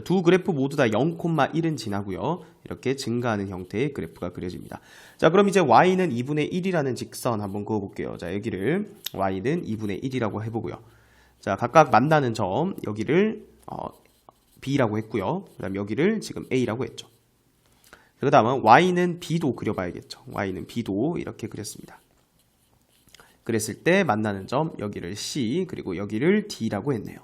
두 그래프 모두 다 0,1은 지나고요. 이렇게 증가하는 형태의 그래프가 그려집니다. 자, 그럼 이제 y는 2분의 1이라는 직선 한번 그어볼게요. 자, 여기를 y는 2분의 1이라고 해보고요. 자, 각각 만나는 점 여기를 b라고 했고요. 그 다음 여기를 지금 a라고 했죠. 그 다음은 y는 b도 그려봐야겠죠. y는 b도 이렇게 그렸습니다. 그랬을 때 만나는 점 여기를 c 그리고 여기를 d라고 했네요.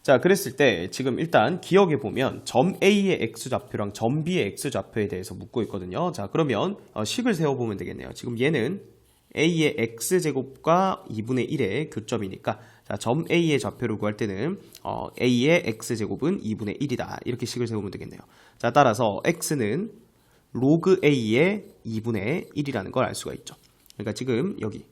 자, 그랬을 때 지금 일단 기억해 보면 점 A의 X좌표랑 점 B의 X좌표에 대해서 묻고 있거든요. 자, 그러면 식을 세워보면 되겠네요. 지금 얘는 A의 X제곱과 2분의 1의 교점이니까 자, 점 A의 좌표를 구할 때는 A의 X제곱은 2분의 1이다. 이렇게 식을 세우면 되겠네요. 자, 따라서 X는 로그 A의 2분의 1이라는 걸 알 수가 있죠. 그러니까 지금 여기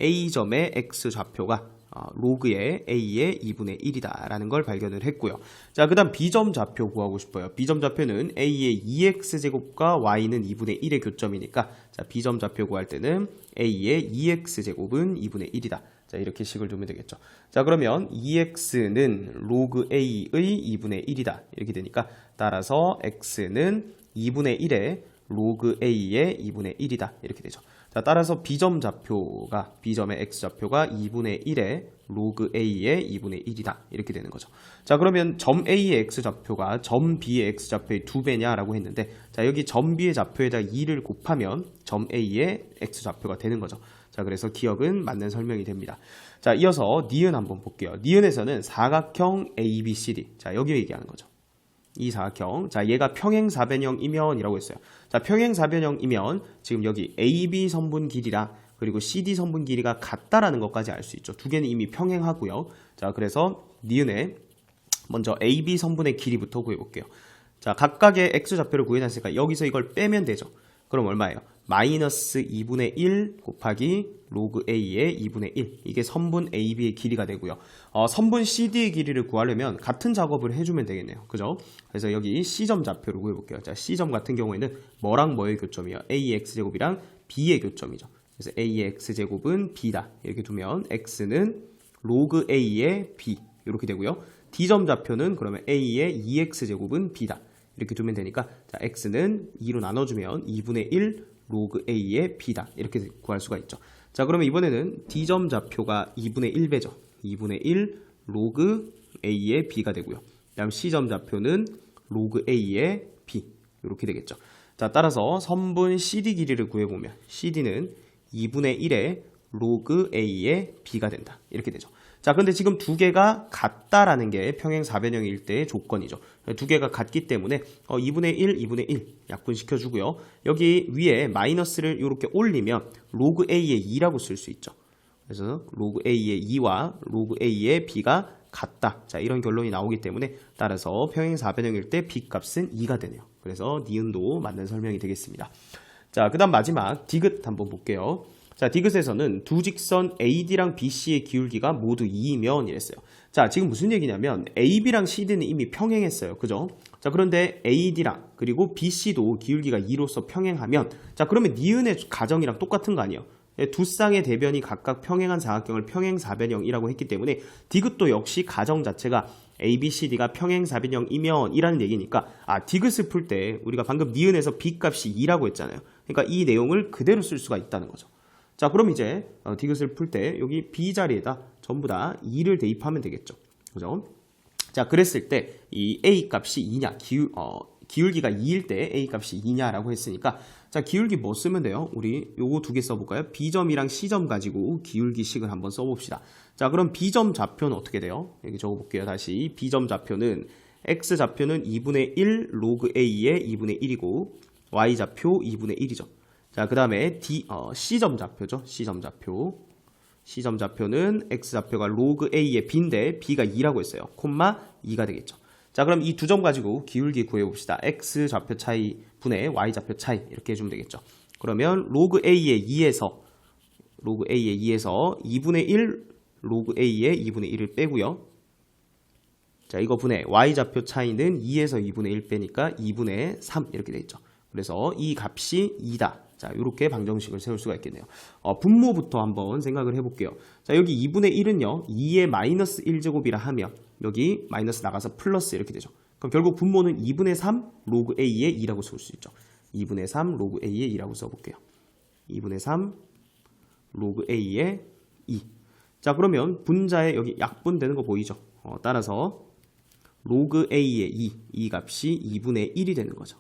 A점의 X좌표가 로그의 A의 2분의 1이다 라는 걸 발견을 했고요. 자, 그 다음 B점 좌표 구하고 싶어요. B점 좌표는 A의 2X제곱과 Y는 2분의 1의 교점이니까 자, B점 좌표 구할 때는 A의 2X제곱은 2분의 1이다. 자, 이렇게 식을 두면 되겠죠. 자, 그러면 2X는 로그 A의 2분의 1이다. 이렇게 되니까 따라서 X는 2분의 1의 로그 A의 2분의 1이다. 이렇게 되죠. 자, 따라서 B점 좌표가 B점의 X좌표가 2분의 1의 로그 A의 2분의 1이다. 이렇게 되는 거죠. 자, 그러면 점 A의 X좌표가 점 B의 X좌표의 2배냐라고 했는데 자, 여기 점 B의 좌표에다 2를 곱하면 점 A의 X좌표가 되는 거죠. 자, 그래서 기억은 맞는 설명이 됩니다. 자, 이어서 니은 한번 볼게요. 니은에서는 사각형 ABCD. 자, 여기 얘기하는 거죠. 이 사각형. 자, 얘가 평행사변형이면 이라고 했어요. 자, 평행사변형이면 지금 여기 AB 선분 길이랑 그리고 CD 선분 길이가 같다라는 것까지 알 수 있죠. 두 개는 이미 평행하고요. 자, 그래서 니은에 먼저 AB 선분의 길이부터 구해볼게요. 자, 각각의 X좌표를 구해놨으니까 여기서 이걸 빼면 되죠. 그럼 얼마예요? 마이너스 2분의 1 곱하기 로그 A의 2분의 1. 이게 선분 AB의 길이가 되고요. 선분 CD의 길이를 구하려면 같은 작업을 해주면 되겠네요. 그죠? 그래서 여기 C점 좌표를 구해볼게요. 자, C점 같은 경우에는 뭐랑 뭐의 교점이에요? A의 X제곱이랑 B의 교점이죠. 그래서 A의 X제곱은 B다. 이렇게 두면 X는 로그 A의 B. 이렇게 되고요. D점 좌표는 그러면 A의 2X제곱은 B다. 이렇게 두면 되니까 자, X는 2로 나눠주면 2분의 1 로그 A의 B다. 이렇게 구할 수가 있죠. 자, 그러면 이번에는 D점 좌표가 2분의 1배죠. 2분의 1 로그 A의 B가 되고요. 그 다음 C점 좌표는 로그 A의 B. 이렇게 되겠죠. 자, 따라서 선분 CD 길이를 구해보면 CD는 2분의 1의 로그 A의 B가 된다. 이렇게 되죠. 자, 근데 지금 두 개가 같다라는 게 평행사변형일 때의 조건이죠. 두 개가 같기 때문에 2분의 1, 2분의 1 약분시켜주고요. 여기 위에 마이너스를 이렇게 올리면 로그 A의 2라고 쓸 수 있죠. 그래서 로그 A의 2와 로그 A의 B가 같다. 자, 이런 결론이 나오기 때문에 따라서 평행사변형일 때 B 값은 2가 되네요. 그래서 니은도 맞는 설명이 되겠습니다. 자, 그 다음 마지막 디귿 한번 볼게요. 자, 디귿에서는 두 직선 AD랑 BC의 기울기가 모두 2이면 이랬어요. 자, 지금 무슨 얘기냐면 AB랑 CD는 이미 평행했어요. 그죠? 자, 그런데 AD랑 그리고 BC도 기울기가 2로서 평행하면 자, 그러면 니은의 가정이랑 똑같은 거 아니에요? 두 쌍의 대변이 각각 평행한 사각형을 평행사변형이라고 했기 때문에 디귿도 역시 가정 자체가 ABCD가 평행사변형이면 이라는 얘기니까 디귿을 풀 때 우리가 방금 니은에서 B 값이 2라고 했잖아요. 그러니까 이 내용을 그대로 쓸 수가 있다는 거죠. 자, 그럼 이제 디귿을 풀 때 여기 B 자리에다 전부 다 2를 대입하면 되겠죠. 그죠? 자, 그랬을 때 이 A 값이 2냐, 기울기가 2일 때 A 값이 2냐라고 했으니까, 자, 기울기 뭐 쓰면 돼요? 우리 요거 두 개 써볼까요? B점이랑 C점 가지고 기울기식을 한번 써봅시다. 자, 그럼 B점 좌표는 어떻게 돼요? 여기 적어볼게요. 다시 B점 좌표는 X 좌표는 2분의 1 로그 A의 2분의 1이고 Y 좌표 2분의 1이죠. 자, 그 다음에 C점 좌표죠. C점 좌표는 X 좌표가 로그 A의 B인데 B가 2라고 했어요. 콤마 2가 되겠죠. 자, 그럼 이 두 점 가지고 기울기 구해봅시다. X 좌표 차이 분의 Y 좌표 차이 이렇게 해주면 되겠죠. 그러면 로그 A의 2에서 2분의 1 로그 A의 2분의 1을 빼고요. 자, 이거 분의 Y 좌표 차이는 2에서 2분의 1 빼니까 2분의 3 이렇게 되겠죠. 그래서 이 값이 2다. 자, 이렇게 방정식을 세울 수가 있겠네요. 분모부터 한번 생각을 해볼게요. 자, 여기 2분의 1은요, 2의 마이너스 1제곱이라 하면 여기 마이너스 나가서 플러스 이렇게 되죠. 그럼 결국 분모는 2분의 3 로그 A의 2라고 쓸 수 있죠. 2분의 3 로그 A의 2라고 써볼게요. 2분의 3 로그 A의 2. 자, 그러면 분자에 여기 약분되는 거 보이죠? 따라서 로그 A의 2, 이 값이 2분의 1이 되는 거죠.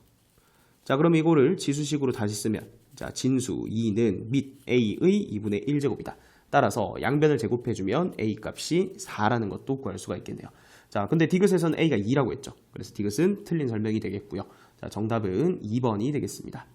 자, 그럼 이거를 지수식으로 다시 쓰면, 자, 진수 2는 밑 A의 2분의 1제곱이다. 따라서 양변을 제곱해주면 A 값이 4라는 것도 구할 수가 있겠네요. 자, 근데 디귿에서는 A가 2라고 했죠. 그래서 디귿은 틀린 설명이 되겠고요. 자, 정답은 2번이 되겠습니다.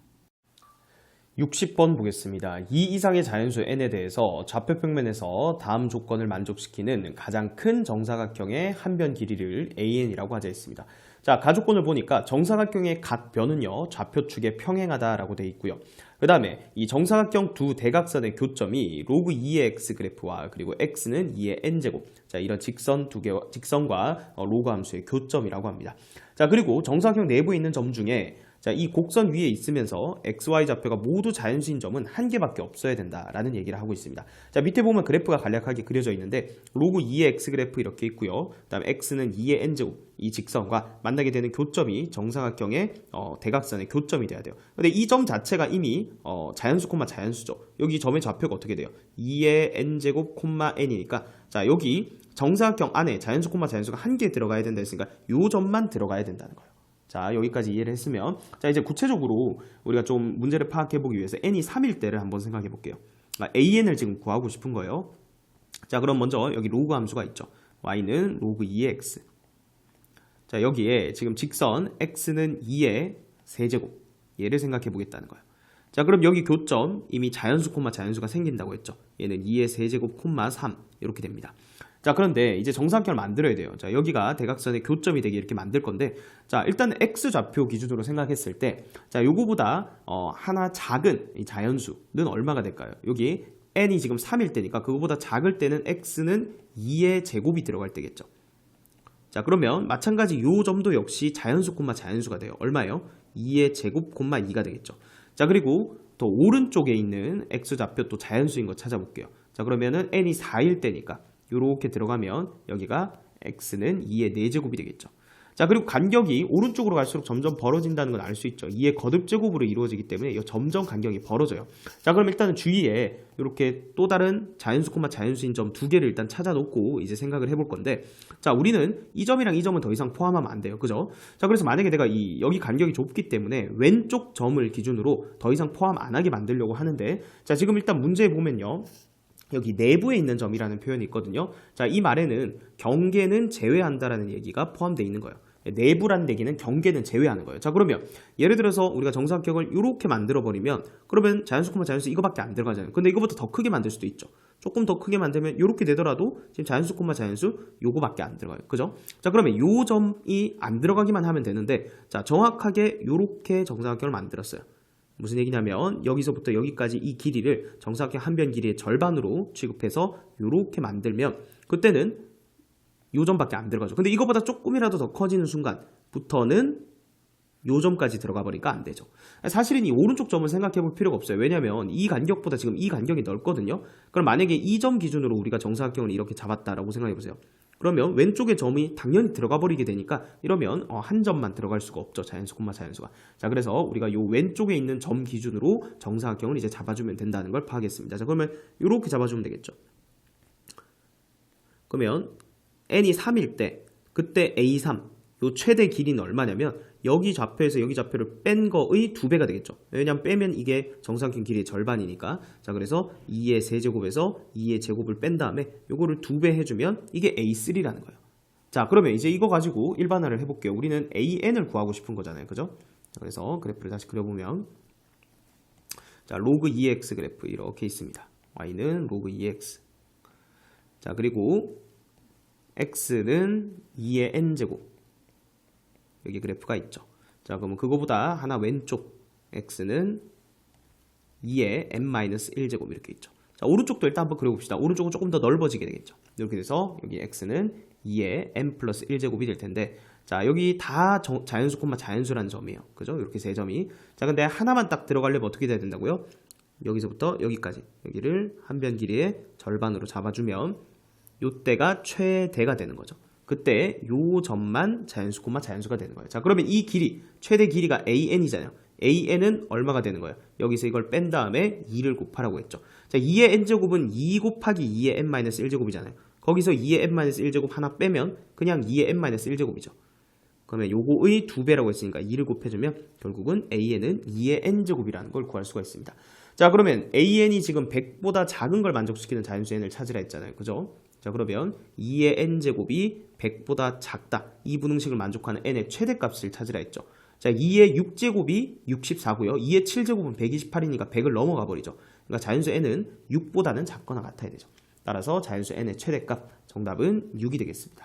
60번 보겠습니다. 2 이상의 자연수 n에 대해서 좌표평면에서 다음 조건을 만족시키는 가장 큰 정사각형의 한 변 길이를 an이라고 하자 했습니다. 자, 가조건을 보니까 정사각형의 각 변은요, 좌표축에 평행하다라고 되어 있고요. 그 다음에 이 정사각형 두 대각선의 교점이 로그 2의 x 그래프와 그리고 x는 2의 n제곱, 자, 이런 직선 두 개와 직선과 로그 함수의 교점이라고 합니다. 자, 그리고 정사각형 내부에 있는 점 중에, 자, 이 곡선 위에 있으면서 XY 좌표가 모두 자연수인 점은 한 개밖에 없어야 된다라는 얘기를 하고 있습니다. 자, 밑에 보면 그래프가 간략하게 그려져 있는데 로그 2의 X 그래프 이렇게 있고요. 그 다음에 X는 2의 N제곱, 이 직선과 만나게 되는 교점이 정사각형의 대각선의 교점이 돼야 돼요. 근데 이 점 자체가 이미 자연수 콤마 자연수죠. 여기 점의 좌표가 어떻게 돼요? 2의 N제곱 콤마 N이니까, 자, 여기 정사각형 안에 자연수 콤마 자연수가 한 개 들어가야 된다 했으니까 요 점만 들어가야 된다는 거예요. 자, 여기까지 이해를 했으면, 자, 이제 구체적으로 우리가 좀 문제를 파악해보기 위해서 n이 3일 때를 한번 생각해 볼게요. an을 지금 구하고 싶은 거예요. 자, 그럼 먼저 여기 로그 함수가 있죠. y는 로그 2의 x. 자, 여기에 지금 직선 x는 2의 세제곱, 얘를 생각해 보겠다는 거예요. 자, 그럼 여기 교점 이미 자연수 콤마 자연수가 생긴다고 했죠. 얘는 2의 세제곱 콤마 3 이렇게 됩니다. 자, 그런데 이제 정사각형을 만들어야 돼요. 자, 여기가 대각선의 교점이 되게 이렇게 만들 건데, 자, 일단 x 좌표 기준으로 생각했을 때, 자, 요거보다 하나 작은 이 자연수는 얼마가 될까요? 여기 n이 지금 3일 때니까 그거보다 작을 때는 x는 2의 제곱이 들어갈 때겠죠. 자, 그러면 마찬가지 요 점도 역시 자연수 콤마 자연수가 돼요. 얼마예요? 2의 제곱 콤마 2가 되겠죠. 자, 그리고 또 오른쪽에 있는 x 좌표 또 자연수인 거 찾아볼게요. 자, 그러면은 n이 4일 때니까 이렇게 들어가면 여기가 x는 2의 4제곱이 되겠죠. 자, 그리고 간격이 오른쪽으로 갈수록 점점 벌어진다는 건 알 수 있죠. 2의 거듭제곱으로 이루어지기 때문에 점점 간격이 벌어져요. 자, 그럼 일단은 주위에 이렇게 또 다른 자연수 콤마 자연수인 점 두 개를 일단 찾아놓고 이제 생각을 해볼 건데, 자, 우리는 이 점이랑 이 점은 더 이상 포함하면 안 돼요. 그죠? 자, 그래서 만약에 내가 여기 간격이 좁기 때문에 왼쪽 점을 기준으로 더 이상 포함 안 하게 만들려고 하는데, 자, 지금 일단 문제에 보면요, 여기 내부에 있는 점이라는 표현이 있거든요. 자, 이 말에는 경계는 제외한다라는 얘기가 포함되어 있는 거예요. 내부란 얘기는 경계는 제외하는 거예요. 자, 그러면 예를 들어서 우리가 정사각형을 이렇게 만들어 버리면, 그러면 자연수 콤마 자연수 이거밖에 안 들어가잖아요. 근데 이거보다 더 크게 만들 수도 있죠. 조금 더 크게 만들면 이렇게 되더라도 지금 자연수 콤마 자연수 요거밖에 안 들어가요. 그죠? 자, 그러면 요 점이 안 들어가기만 하면 되는데, 자, 정확하게 요렇게 정사각형을 만들었어요. 무슨 얘기냐면 여기서부터 여기까지 이 길이를 정사각형 한 변 길이의 절반으로 취급해서 이렇게 만들면 그때는 요 점밖에 안 들어가죠. 근데 이거보다 조금이라도 더 커지는 순간부터는 요 점까지 들어가 버리니까 안 되죠. 사실은 이 오른쪽 점을 생각해 볼 필요가 없어요. 왜냐면 이 간격보다 지금 이 간격이 넓거든요. 그럼 만약에 이 점 기준으로 우리가 정사각형을 이렇게 잡았다라고 생각해 보세요. 그러면 왼쪽에 점이 당연히 들어가 버리게 되니까 이러면 한 점만 들어갈 수가 없죠. 자연수, 콤마 자연수가. 자, 그래서 우리가 요 왼쪽에 있는 점 기준으로 정사각형을 이제 잡아주면 된다는 걸 파악했습니다. 자, 그러면 이렇게 잡아주면 되겠죠. 그러면 n이 3일 때 그때 a3 요 최대 길이는 얼마냐면 여기 좌표에서 여기 좌표를 뺀 거의 2배가 되겠죠. 왜냐면 빼면 이게 정사각형 길이의 절반이니까. 자, 그래서 2의 세제곱에서 2의 제곱을 뺀 다음에 요거를 2배 해주면 이게 a3라는 거예요. 자, 그러면 이제 이거 가지고 일반화를 해볼게요. 우리는 an을 구하고 싶은 거잖아요. 그죠? 자, 그래서 그래프를 다시 그려보면 자, 로그 2x 그래프 이렇게 있습니다. y는 로그 2x. 자, 그리고 x는 2의 n제곱. 여기 그래프가 있죠. 자, 그러면 그거보다 하나 왼쪽 x는 2의 n-1제곱 이렇게 있죠. 자, 오른쪽도 일단 한번 그려봅시다. 오른쪽은 조금 더 넓어지게 되겠죠. 이렇게 돼서 여기 x는 2의 n 플러스 1제곱이 될 텐데, 자, 여기 다 자연수 콤마 자연수라는 점이에요. 그죠? 이렇게 세 점이. 자, 근데 하나만 딱 들어가려면 어떻게 돼야 된다고요? 여기서부터 여기까지. 여기를 한 변 길이의 절반으로 잡아주면 요때가 최대가 되는 거죠. 그때 요 점만 자연수 콤마 자연수가 되는 거예요. 자, 그러면 이 길이 최대 길이가 an이잖아요. an은 얼마가 되는 거예요? 여기서 이걸 뺀 다음에 2를 곱하라고 했죠. 자, 2의 n제곱은 2 곱하기 2의 n-1제곱이잖아요. 거기서 2의 n-1제곱 하나 빼면 그냥 2의 n-1제곱이죠. 그러면 요거의 2배라고 했으니까 2를 곱해주면 결국은 an은 2의 n제곱이라는 걸 구할 수가 있습니다. 자, 그러면 an이 지금 100보다 작은 걸 만족시키는 자연수 n을 찾으라 했잖아요. 그죠? 자, 그러면 2의 n제곱이 100보다 작다. 이 분응식을 만족하는 n의 최대값을 찾으라 했죠. 자, 2의 6제곱이 64고요. 2의 7제곱은 128이니까 100을 넘어가 버리죠. 그러니까 자연수 n은 6보다는 작거나 같아야 되죠. 따라서 자연수 n의 최대값 정답은 6이 되겠습니다.